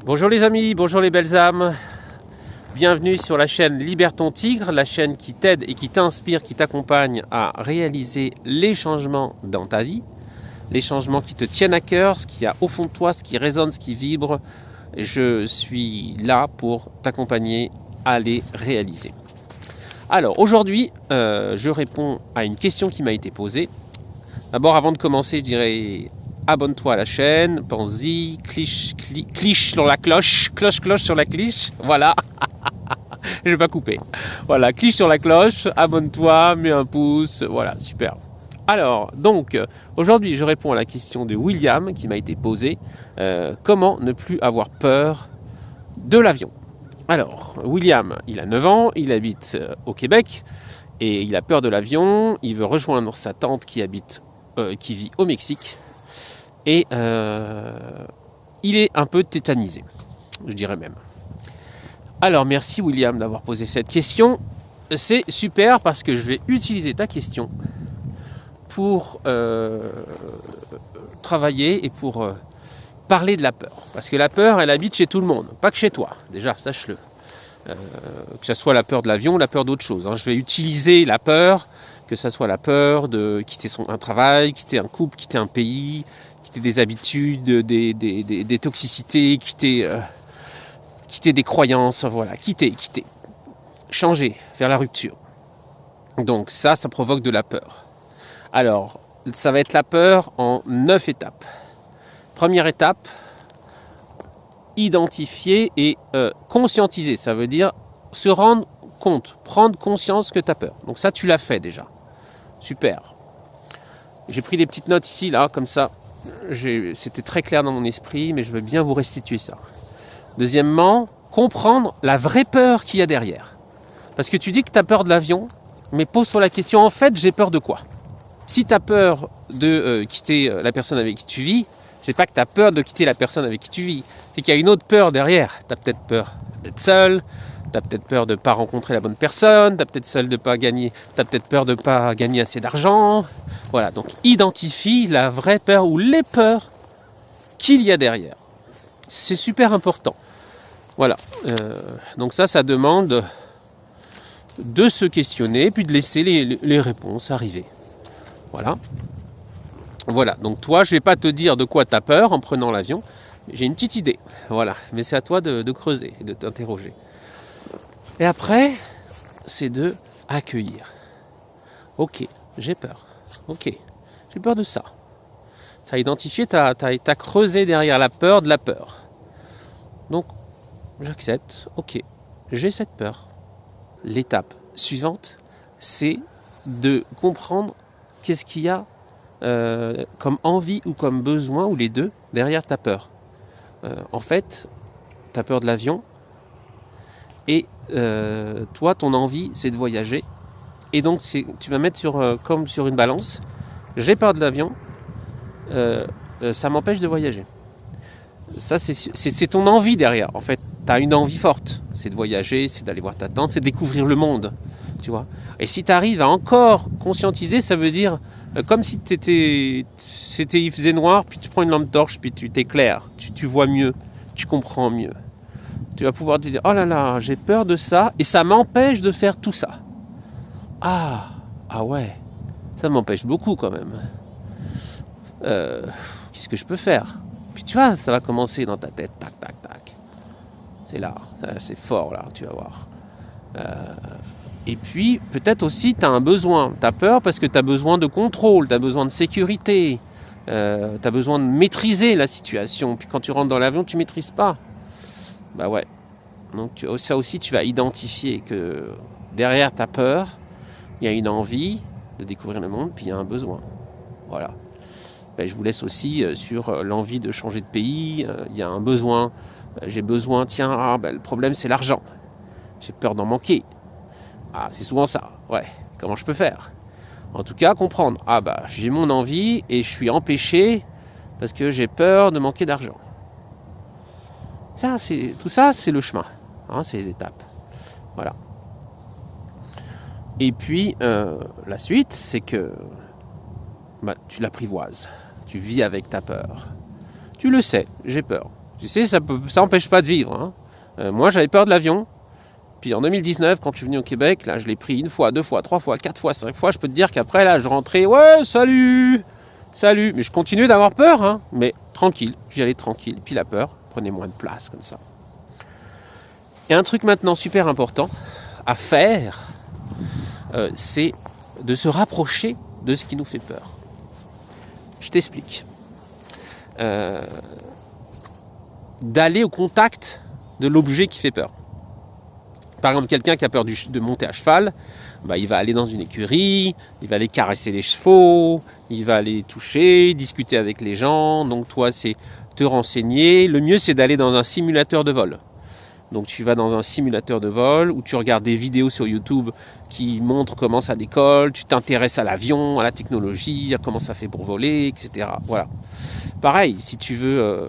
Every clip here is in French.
Bonjour les amis, bonjour les belles âmes. Bienvenue sur la chaîne Libère ton tigre, la chaîne qui t'aide et qui t'inspire, qui t'accompagne à réaliser les changements dans ta vie, les changements qui te tiennent à cœur, ce qu'il y a au fond de toi, ce qui résonne, ce qui vibre. Je suis là pour t'accompagner à les réaliser. Alors aujourd'hui, je réponds à une question qui m'a été posée. D'abord, avant de commencer, je dirais abonne-toi à la chaîne, pense-y, cliche sur la cloche, cloche sur la cliche, voilà. Je vais pas couper. Voilà, cliche sur la cloche, abonne-toi, mets un pouce, voilà, super. Alors, donc, aujourd'hui, je réponds à la question de William qui m'a été posée. Comment ne plus avoir peur de l'avion? Alors, William, il a 9 ans, il habite au Québec et il a peur de l'avion. Il veut rejoindre sa tante qui vit au Mexique et il est un peu tétanisé, je dirais même. Alors, merci William d'avoir posé cette question. C'est super parce que je vais utiliser ta question pour travailler et pour parler de la peur. Parce que la peur, elle habite chez tout le monde, pas que chez toi. Déjà, sache-le. Que ce soit la peur de l'avion ou la peur d'autre chose. Je vais utiliser la peur, que ce soit la peur de quitter un travail, quitter un couple, quitter un pays, quitter des habitudes, des toxicités, quitter des croyances, voilà, quitter, changer, faire la rupture. Donc ça provoque de la peur. Alors, ça va être la peur en 9 étapes. Première étape, identifier et conscientiser. Ça veut dire se rendre compte, prendre conscience que tu as peur. Donc ça, tu l'as fait déjà. Super. J'ai pris des petites notes ici, là, comme ça. C'était très clair dans mon esprit, mais je veux bien vous restituer ça. Deuxièmement, comprendre la vraie peur qu'il y a derrière. Parce que tu dis que tu as peur de l'avion, mais pose-toi la question, en fait, j'ai peur de quoi? Si tu as peur de quitter la personne avec qui tu vis, c'est pas que tu as peur de quitter la personne avec qui tu vis, c'est qu'il y a une autre peur derrière. Tu as peut-être peur d'être seul, tu as peut-être peur de ne pas rencontrer la bonne personne, tu as peut-être peut-être peur de ne pas gagner assez d'argent. Voilà, donc identifie la vraie peur ou les peurs qu'il y a derrière. C'est super important. Voilà, donc ça demande de se questionner, puis de laisser les réponses arriver. Voilà, donc toi, je ne vais pas te dire de quoi tu as peur en prenant l'avion. J'ai une petite idée, voilà. Mais c'est à toi de creuser et de t'interroger. Et après, c'est de accueillir. Ok, j'ai peur. Ok, j'ai peur de ça. Tu as identifié, tu as creusé derrière la peur de la peur. Donc, j'accepte. Ok, j'ai cette peur. L'étape suivante, c'est de comprendre qu'est-ce qu'il y a comme envie ou comme besoin, ou les deux, derrière ta peur. En fait, tu as peur de l'avion, et toi, ton envie, c'est de voyager. Et donc, tu vas mettre comme sur une balance, j'ai peur de l'avion, ça m'empêche de voyager. Ça, c'est ton envie derrière. En fait, tu as une envie forte, c'est de voyager, c'est d'aller voir ta tante, c'est de découvrir le monde. Tu vois. Et si tu arrives à encore conscientiser, ça veut dire comme si il faisait noir, puis tu prends une lampe torche, puis tu t'éclaires, tu vois mieux, tu comprends mieux. Tu vas pouvoir te dire, oh là là, j'ai peur de ça, et ça m'empêche de faire tout ça. Ah ouais, ça m'empêche beaucoup quand même. Qu'est-ce que je peux faire? Puis tu vois, ça va commencer dans ta tête, tac, tac, tac. C'est là, c'est fort là, tu vas voir. Et puis, peut-être aussi, tu as un besoin. Tu as peur parce que tu as besoin de contrôle, tu as besoin de sécurité, tu as besoin de maîtriser la situation. Puis quand tu rentres dans l'avion, tu ne maîtrises pas. Bah ouais. Donc ça aussi, tu vas identifier que derrière ta peur, il y a une envie de découvrir le monde, puis il y a un besoin. Voilà. Ben, je vous laisse aussi sur l'envie de changer de pays. Il y a un besoin. J'ai besoin, le problème, c'est l'argent. J'ai peur d'en manquer. Ah, c'est souvent ça. Ouais, comment je peux faire? En tout cas, comprendre. Ah bah, j'ai mon envie et je suis empêché parce que j'ai peur de manquer d'argent. Tout ça, c'est le chemin. C'est les étapes. Voilà. Et puis, la suite, c'est que tu l'apprivoises. Tu vis avec ta peur. Tu le sais, j'ai peur. Tu sais, ça empêche pas de vivre. Hein. Moi, j'avais peur de l'avion. Puis en 2019, quand je suis venu au Québec, là, je l'ai pris 1 fois, 2 fois, 3 fois, 4 fois, 5 fois. Je peux te dire qu'après, là, je rentrais, ouais, salut. Mais je continuais d'avoir peur, hein. Mais tranquille, j'y allais tranquille. Puis la peur prenait moins de place, comme ça. Et un truc maintenant super important à faire, c'est de se rapprocher de ce qui nous fait peur. Je t'explique. D'aller au contact de l'objet qui fait peur. Par exemple, quelqu'un qui a peur de monter à cheval, bah, il va aller dans une écurie, il va aller caresser les chevaux, il va aller toucher, discuter avec les gens. Donc toi, c'est te renseigner. Le mieux, c'est d'aller dans un simulateur de vol. Donc tu vas dans un simulateur de vol où tu regardes des vidéos sur YouTube qui montrent comment ça décolle, tu t'intéresses à l'avion, à la technologie, à comment ça fait pour voler, etc. Voilà. Pareil, si tu veux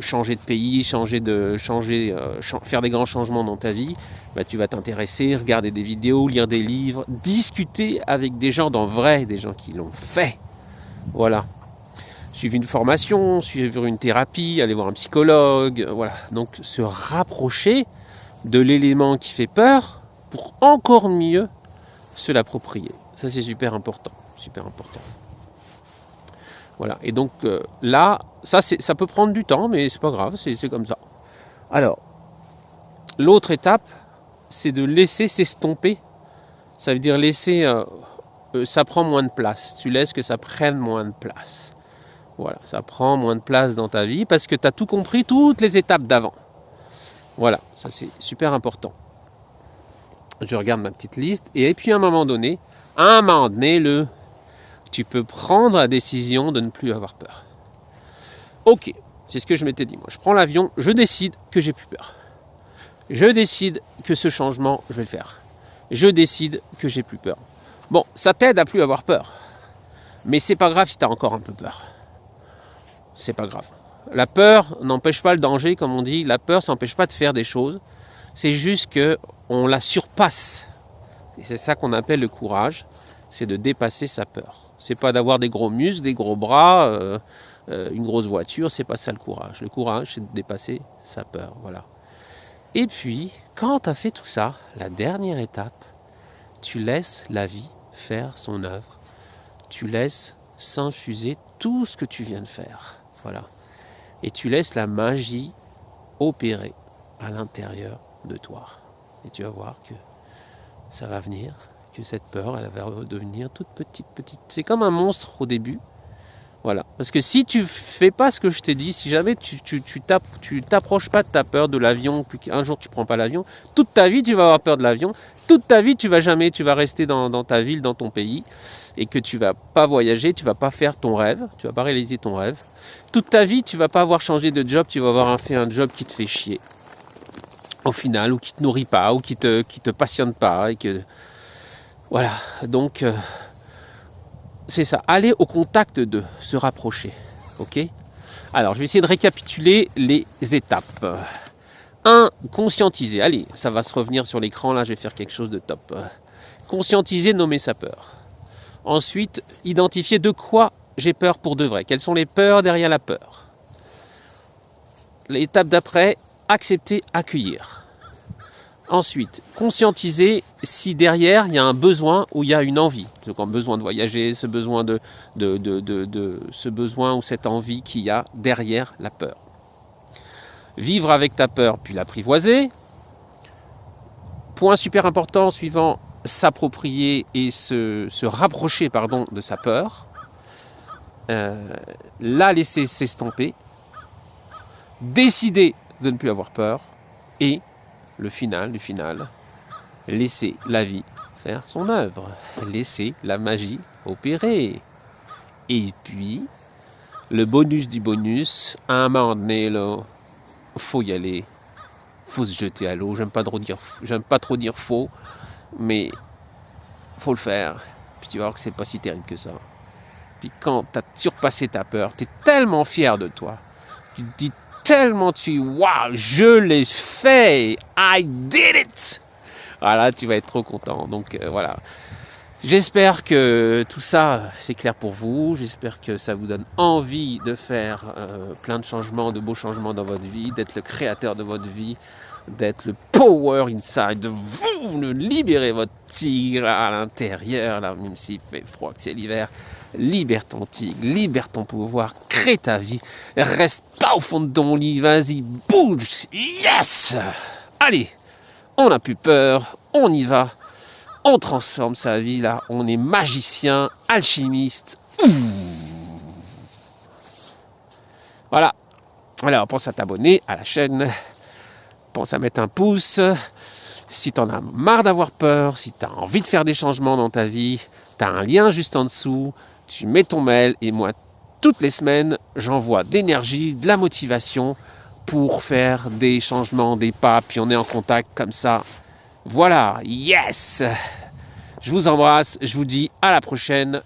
changer de pays, faire des grands changements dans ta vie, bah, tu vas t'intéresser, regarder des vidéos, lire des livres, discuter avec des gens des gens qui l'ont fait. Voilà. Suivre une formation, suivre une thérapie, aller voir un psychologue, voilà. Donc se rapprocher de l'élément qui fait peur pour encore mieux se l'approprier. Ça c'est super important, super important. Voilà. Et donc là, ça peut prendre du temps, mais c'est pas grave, c'est comme ça. Alors, l'autre étape, c'est de laisser s'estomper. Ça veut dire laisser, ça prend moins de place. Tu laisses que ça prenne moins de place. Voilà, ça prend moins de place dans ta vie parce que tu as tout compris, toutes les étapes d'avant. Voilà, ça c'est super important. Je regarde ma petite liste et puis à un moment donné, tu peux prendre la décision de ne plus avoir peur. Ok, c'est ce que je m'étais dit. Moi, je prends l'avion, je décide que j'ai plus peur. Je décide que ce changement, je vais le faire. Je décide que j'ai plus peur. Bon, ça t'aide à plus avoir peur. Mais c'est pas grave si tu as encore un peu peur. C'est pas grave. La peur n'empêche pas le danger, comme on dit. La peur, ça n'empêche pas de faire des choses. C'est juste qu'on la surpasse. Et c'est ça qu'on appelle le courage. C'est de dépasser sa peur. C'est pas d'avoir des gros muscles, des gros bras, une grosse voiture. C'est pas ça le courage. Le courage, c'est de dépasser sa peur. Voilà. Et puis, quand tu as fait tout ça, la dernière étape, tu laisses la vie faire son œuvre. Tu laisses s'infuser tout ce que tu viens de faire. Voilà. Et tu laisses la magie opérer à l'intérieur de toi. Et tu vas voir que ça va venir, que cette peur, elle va devenir toute petite. C'est comme un monstre au début. Voilà. Parce que si tu fais pas ce que je t'ai dit, si jamais tu t'approches pas de ta peur de l'avion, puis qu'un jour tu prends pas l'avion, toute ta vie tu vas avoir peur de l'avion, toute ta vie tu vas rester dans ta ville, dans ton pays, et que tu vas pas voyager, tu vas pas faire ton rêve, tu vas pas réaliser ton rêve. Toute ta vie tu vas pas avoir changé de job, tu vas avoir fait un job qui te fait chier. Au final, ou qui te nourrit pas, ou qui te passionne pas, et que voilà. Donc c'est ça, aller au contact de, se rapprocher. Ok ? Alors, je vais essayer de récapituler les étapes. 1. Conscientiser. Allez, ça va se revenir sur l'écran, là, je vais faire quelque chose de top. Conscientiser, nommer sa peur. Ensuite, identifier de quoi j'ai peur pour de vrai. Quelles sont les peurs derrière la peur. L'étape d'après, accepter, accueillir. Ensuite, conscientiser si derrière il y a un besoin ou il y a une envie. Donc, un besoin de voyager, ce besoin ce besoin ou cette envie qu'il y a derrière la peur. Vivre avec ta peur puis l'apprivoiser. Point super important suivant, s'approprier et se rapprocher de sa peur. La laisser s'estomper. Décider de ne plus avoir peur. Et le final, laisser la vie faire son œuvre, laisser la magie opérer. Et puis, le bonus du bonus, à un moment donné, là, faut y aller, faut se jeter à l'eau. J'aime pas trop dire faux, mais faut le faire. Puis tu vas voir que c'est pas si terrible que ça. Puis quand tu as surpassé ta peur, tu es tellement fier de toi. Tu te dis tellement waouh, je l'ai fait, I did it. Voilà, tu vas être trop content. Donc voilà. J'espère que tout ça, c'est clair pour vous. J'espère que ça vous donne envie de faire plein de changements, de beaux changements dans votre vie, d'être le créateur de votre vie, d'être le power inside de vous, de libérer votre tigre à l'intérieur, là, même s'il fait froid, que c'est l'hiver. Libère ton tigre, libère ton pouvoir, crée ta vie. Reste pas au fond de ton lit, vas-y, bouge. Yes! Allez, on n'a plus peur, on y va. On transforme sa vie là, on est magicien, alchimiste. Voilà. Alors pense à t'abonner à la chaîne, pense à mettre un pouce. Si t'en as marre d'avoir peur, si t'as envie de faire des changements dans ta vie, t'as un lien juste en dessous, tu mets ton mail et moi toutes les semaines j'envoie de l'énergie, de la motivation pour faire des changements, des pas, puis on est en contact comme ça. Voilà, yes! Je vous embrasse, je vous dis à la prochaine.